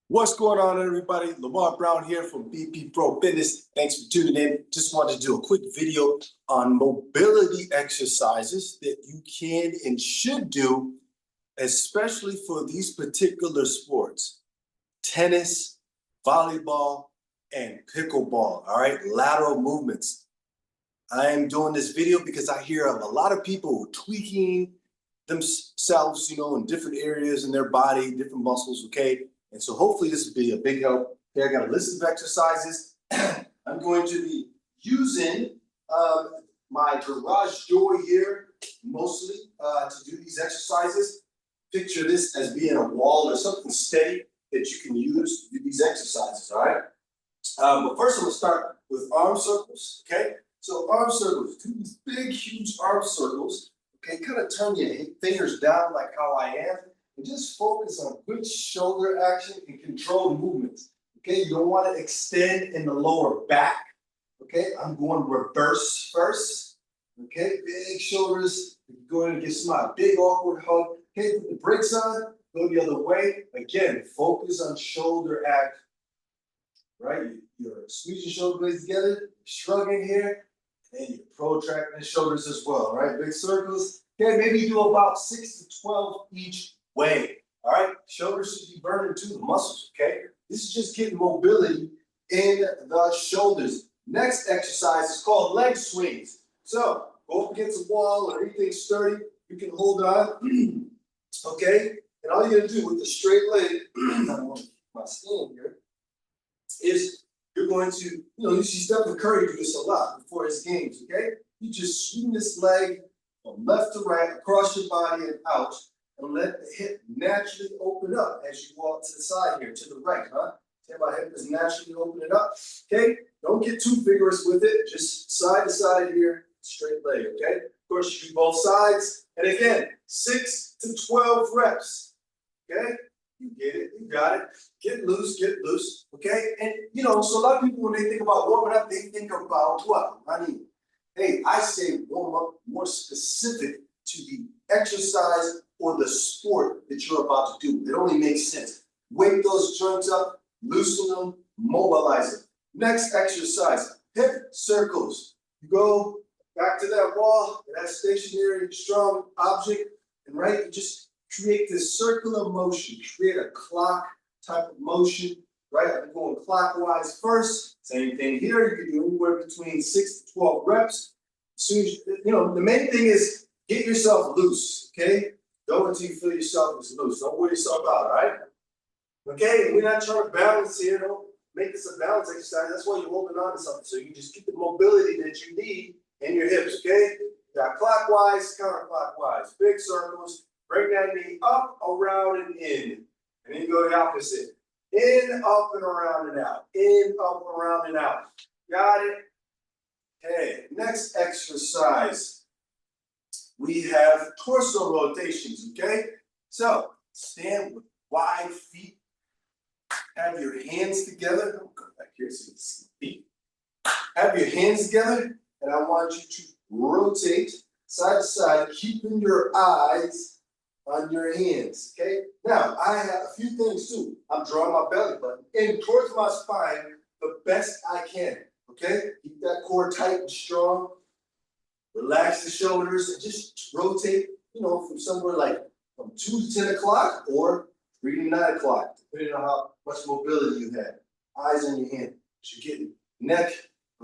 What's going on, everybody? Lamar Brown here from BP Pro Fitness. Thanks for tuning in. Just wanted to do a quick video on mobility exercises that you can and should do, especially for these particular sports: tennis, volleyball, and pickleball. All right, lateral movements. I am doing this video because I hear of a lot of people tweaking themselves, in different areas in their body, different muscles, okay? And so hopefully this will be a big help. Okay, I got a list of exercises. I'm going to be using my garage door here mostly to do these exercises. Picture this as being a wall or something steady that you can use to do these exercises, all right? But first I'm gonna start with arm circles, okay? So arm circles, do these big, huge arm circles, okay? Kind of turn your fingers down like how I am, and just focus on good shoulder action and controlled movements, okay? You don't want to extend in the lower back, okay? I'm going reverse first, okay? Big shoulders, go ahead and give somebody a big awkward hug, okay? Put the brakes on, go the other way. Again, focus on shoulder action, right? You're squeezing shoulder blades together, shrugging here, and you're protracting the shoulders as well, right? Big circles. Okay, maybe you do about 6 to 12 each way, all right? Shoulders should be burning to the muscles, okay? This is just getting mobility in the shoulders. Next exercise is called leg swings. So go up against a wall or anything sturdy, you can hold on, okay? And all you're gonna do with the straight leg, I don't want to keep my stand here, is you're going to, you see Stephen Curry do this a lot before his games, okay? You just swing this leg from left to right, across your body and out, and let the hip naturally open up as you walk to the side here, to the right, huh? Tell my hip is naturally opening up, okay? Don't get too vigorous with it, just side to side here, straight leg, okay? Of course, you do both sides, and again, 6 to 12 reps, okay? You get it, you got it. Get loose, okay? And so a lot of people, when they think about warming up, they think about what? Hey, I say warm up more specific to the exercise or the sport that you're about to do. It only makes sense. Wake those joints up, loosen them, mobilize them. Next exercise, hip circles. You go back to that wall, that stationary, strong object, and you just create this circular motion, create a clock type of motion, right? I'm going clockwise first. Same thing here. You can do anywhere between 6 to 12 reps. As soon as the main thing is get yourself loose, okay? Go until you feel yourself is loose. Don't wear yourself out, all right? Okay, we're not trying to balance here. Don't make this a balance exercise. That's why you're holding on to something. So you just get the mobility that you need in your hips, okay? You got clockwise, counterclockwise, big circles. Bring that knee up, around, and in. And then you go the opposite. In, up, and around and out. In, up, around, and out. Got it? Okay, next exercise. We have torso rotations, okay? So, stand with wide feet. Have your hands together. I'll go back here so you can see the feet. Have your hands together, and I want you to rotate side to side, keeping your eyes on your hands, okay? Now, I have a few things too. I'm drawing my belly button in towards my spine the best I can, okay? Keep that core tight and strong. Relax the shoulders and just rotate, from somewhere like from 2 to 10 o'clock or 3 to 9 o'clock, depending on how much mobility you have. Eyes on your hand. So you're getting neck,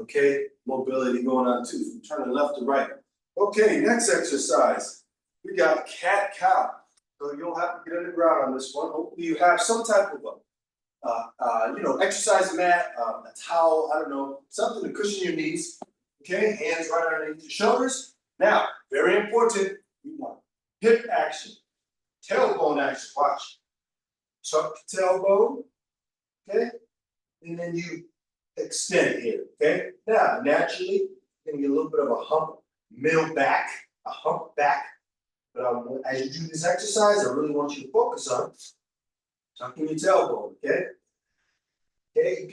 okay? Mobility going on too, from turning left to right. Okay, next exercise. We got cat-cow. So you don't have to get on the ground on this one. Hopefully you have some type of exercise mat, a towel, I don't know, something to cushion your knees. Okay, hands right underneath your shoulders. Now, very important, we want hip action, tailbone action. Watch. Tuck the tailbone, okay? And then you extend here, okay? Now, naturally, you're gonna get a little bit of a hump, middle back, a hump back. But as you do this exercise, I really want you to focus on tucking your tailbone, okay? Okay, you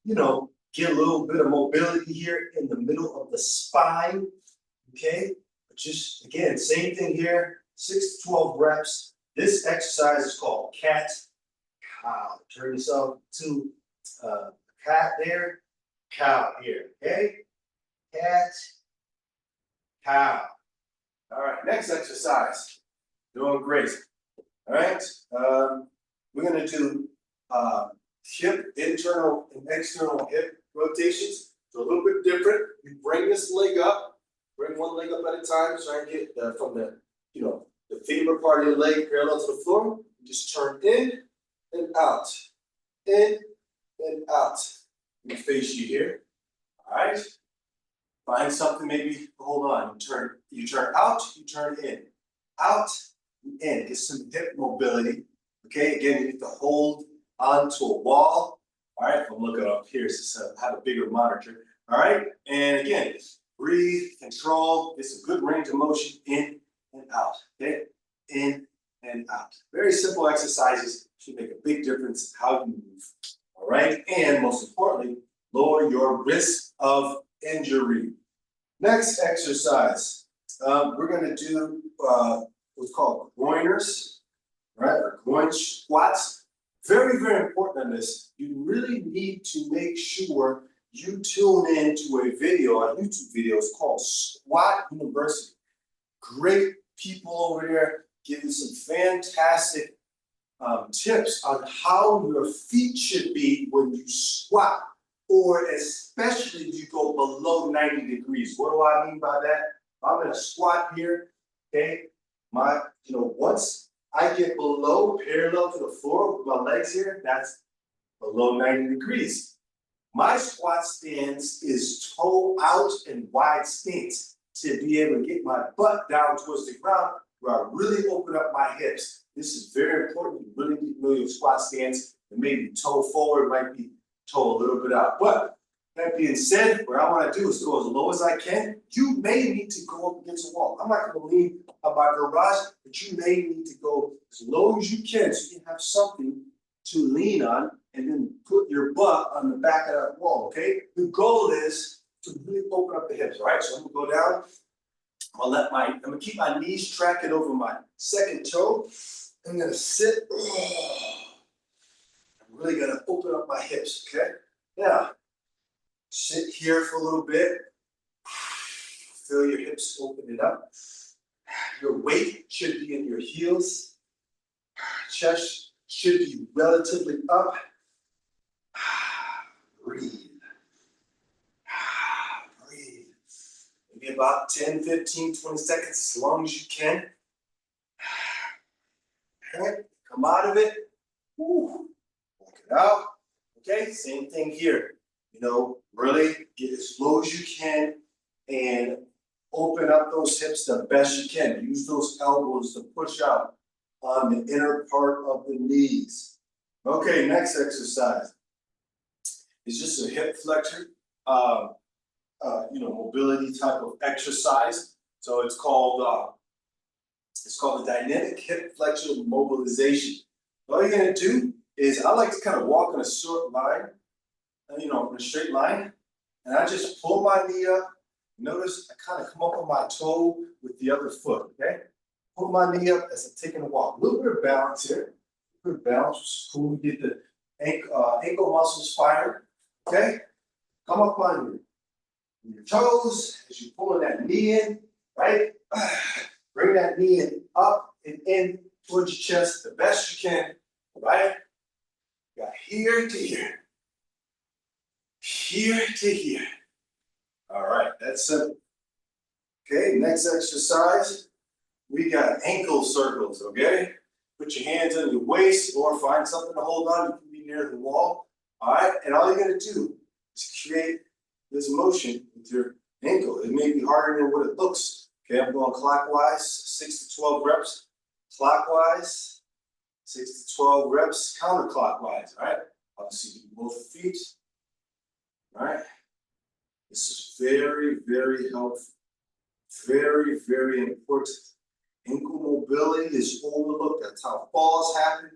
can, get a little bit of mobility here in the middle of the spine, okay? But just, again, same thing here, 6 to 12 reps. This exercise is called cat Turn yourself to cat there, cow here, okay? Cat, cow. All right, next exercise. Doing great. All right, we're gonna do hip, internal and external hip rotations. So a little bit different. You bring this leg up, bring one leg up at a time, try and get from the, the femur part of your leg parallel to the floor. You just turn in and out, in and out. Let me face you here. All right. Find something, maybe hold on. You turn out, you turn in, out, in. Get some hip mobility. Okay, again, you need to hold onto a wall. All right, I'm looking up here since I have a bigger monitor. All right, and again, breathe, control. Get some good range of motion in and out. Okay, in and out. Very simple exercises should make a big difference in how you move. All right, and most importantly, lower your risk of injury. Next exercise, we're going to do what's called groiners, right? Or groin squats. Very, very important on this. You really need to make sure you tune in to a video, a YouTube video. It's called Squat University. Great people over there giving some fantastic tips on how your feet should be when you squat, or especially if you go below 90 degrees. What do I mean by that? I'm in a squat here, okay? Once I get below, parallel to the floor with my legs here, that's below 90 degrees. My squat stance is toe out and wide stance to be able to get my butt down towards the ground where I really open up my hips. This is very important. You really need to know your squat stance, and maybe toe forward, might be toe a little bit out. But that being said, what I want to do is go as low as I can. You may need to go up against a wall. I'm not going to lean on my garage, but you may need to go as low as you can so you have something to lean on, and then put your butt on the back of that wall, okay? The goal is to really open up the hips, all right? So I'm going to go down. I'm going to keep my knees tracking over my second toe. I'm going to sit. I'm really going to open up my hips, okay? Now, sit here for a little bit. Feel your hips open it up. Your weight should be in your heels. Chest should be relatively up. Breathe. Breathe. Maybe about 10, 15, 20 seconds, as long as you can. All right, come out of it. Woo. Walk it out. Okay, same thing here. Really get as low as you can and open up those hips the best you can. Use those elbows to push out on the inner part of the knees. Okay, next exercise is just a hip flexor, mobility type of exercise. So it's called the dynamic hip flexor mobilization. All you're gonna do is, I like to kind of walk in a short line, in a straight line, and I just pull my knee up. Notice I kind of come up on my toe with the other foot, okay? Pull my knee up as I'm taking a walk. A little bit of balance here. A little bit of balance, which is cool. We get the ankle muscles fired, okay? Come up on your toes as you're pulling that knee in, right? Bring that knee in, up and in towards your chest the best you can, right? Got here to here. Here to here. All right, that's simple. Okay, next exercise, we got ankle circles, okay? Put your hands on your waist or find something to hold on. You can be near the wall. All right, and all you're gonna do is create this motion with your ankle. It may be harder than what it looks. Okay, I'm going clockwise, 6 to 12 reps. Clockwise, 6 to 12 reps, counterclockwise, all right? Obviously, do both feet, all right? This is very, very helpful. Very, very important. Ankle mobility is overlooked. That's how falls happen.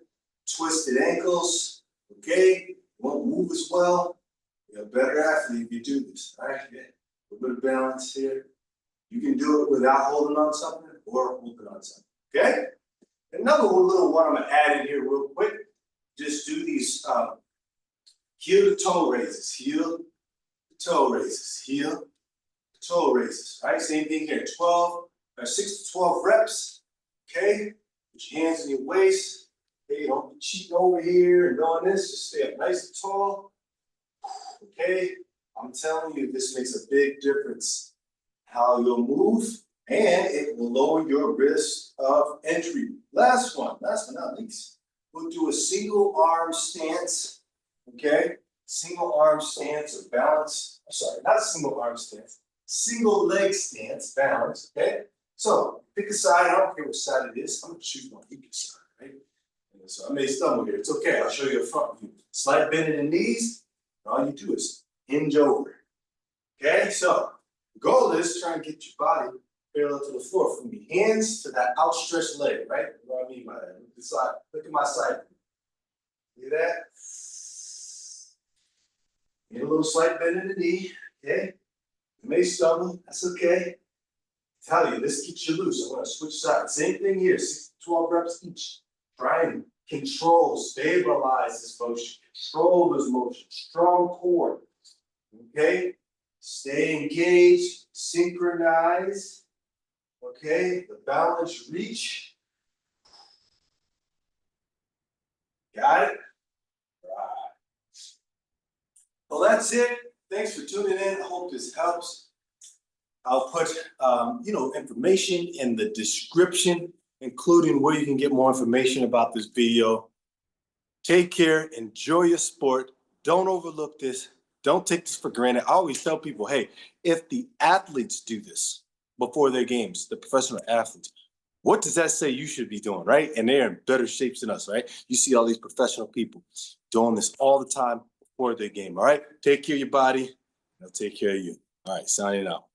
Twisted ankles, okay? Won't move as well. You're a better athlete if you do this, all right? Yeah. A little bit of balance here. You can do it without holding on something or holding on something, okay? Another little one I'm gonna add in here real quick just do these heel to toe raises, heel to toe raises, heel to toe raises, right? Same thing here, 6 to 12 reps, okay? Put your hands in your waist, okay? Don't be cheating over here and doing this, just stay up nice and tall, okay? I'm telling you, this makes a big difference how you'll move, and it will lower your risk of injury. Last one, last but not least, we'll do a single arm stance, okay? Single arm stance or balance, sorry, not single arm stance, single leg stance, balance, okay? So pick a side, I don't care which side it is, I'm gonna choose my weakest side, right? And so I may stumble here, it's okay, I'll show you a front view. Slight bend in the knees, and all you do is hinge over, okay? So the goal is try and get your body parallel to the floor, from your hands to that outstretched leg, right? You know what I mean by that? Look, side, look at my side. See that? Get a little slight bend in the knee, okay? You may stumble, that's okay. Tell you, this keeps you loose. I'm gonna switch sides. Same thing here, 6 to 12 reps each. Try and control, stabilize this motion, control this motion, strong core, okay? Stay engaged, synchronize. Okay, the balance reach. Got it? Right. Well, that's it. Thanks for tuning in. I hope this helps. I'll put information in the description, including where you can get more information about this video. Take care, enjoy your sport. Don't overlook this. Don't take this for granted. I always tell people, hey, if the athletes do this before their games, the professional athletes, what does that say you should be doing, right? And they're in better shapes than us, right? You see all these professional people doing this all the time before their game, all right? Take care of your body, and I'll take care of you. All right, signing out.